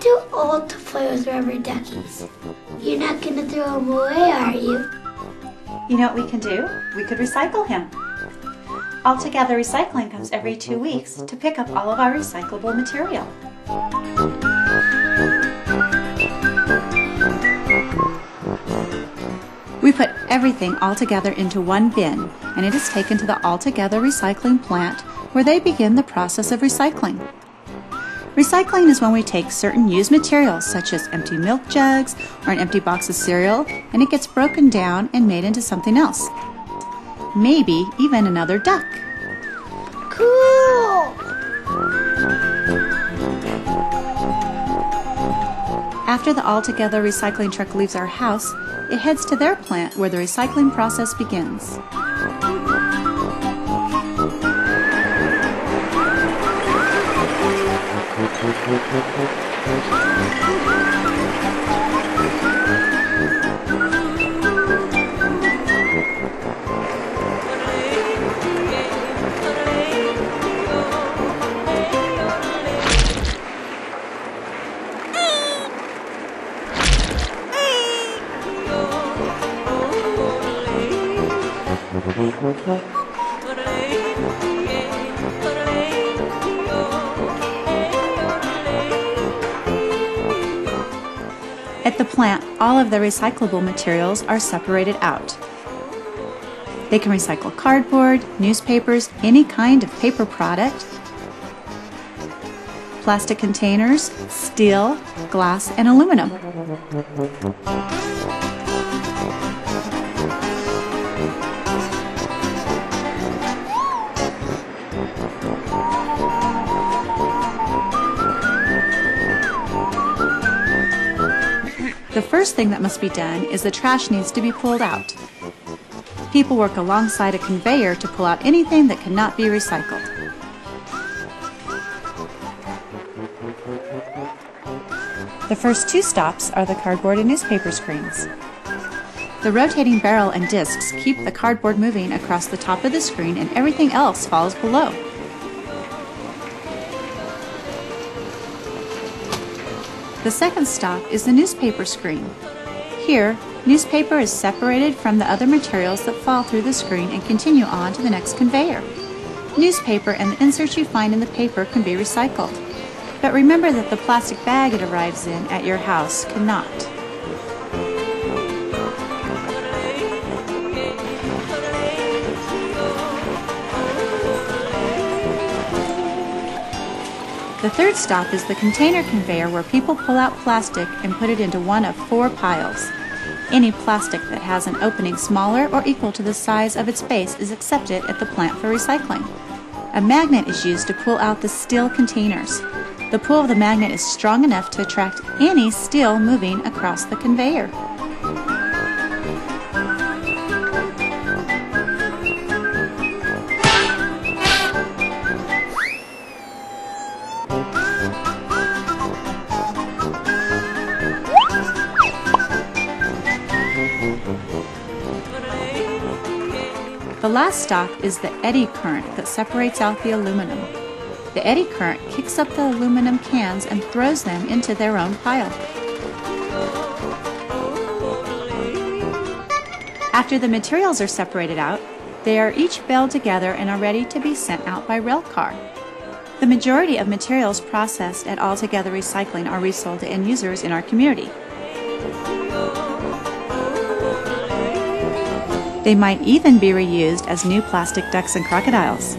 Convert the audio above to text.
too old to play with rubber duckies. You're not going to throw them away, are you? You know what we can do? We could recycle him. Altogether Recycling comes every 2 weeks to pick up all of our recyclable material. We put everything all together into one bin, and it is taken to the Altogether Recycling plant where they begin the process of recycling. Recycling is when we take certain used materials such as empty milk jugs or an empty box of cereal, and it gets broken down and made into something else. Maybe even another duck. Cool! After the Altogether Recycling truck leaves our house, it heads to their plant where the recycling process begins. At the plant, all of the recyclable materials are separated out. They can recycle cardboard, newspapers, any kind of paper product, plastic containers, steel, glass, and aluminum. The first thing that must be done is the trash needs to be pulled out. People work alongside a conveyor to pull out anything that cannot be recycled. The first two stops are the cardboard and newspaper screens. The rotating barrel and discs keep the cardboard moving across the top of the screen, and everything else falls below. The second stop is the newspaper screen. Here, newspaper is separated from the other materials that fall through the screen and continue on to the next conveyor. Newspaper and the inserts you find in the paper can be recycled. But remember that the plastic bag it arrives in at your house cannot. The third stop is the container conveyor, where people pull out plastic and put it into one of 4 piles. Any plastic that has an opening smaller or equal to the size of its base is accepted at the plant for recycling. A magnet is used to pull out the steel containers. The pull of the magnet is strong enough to attract any steel moving across the conveyor. The last stop is the eddy current that separates out the aluminum. The eddy current kicks up the aluminum cans and throws them into their own pile. After the materials are separated out, they are each baled together and are ready to be sent out by rail car. The majority of materials processed at Altogether Recycling are resold to end users in our community. They might even be reused as new plastic ducks and crocodiles.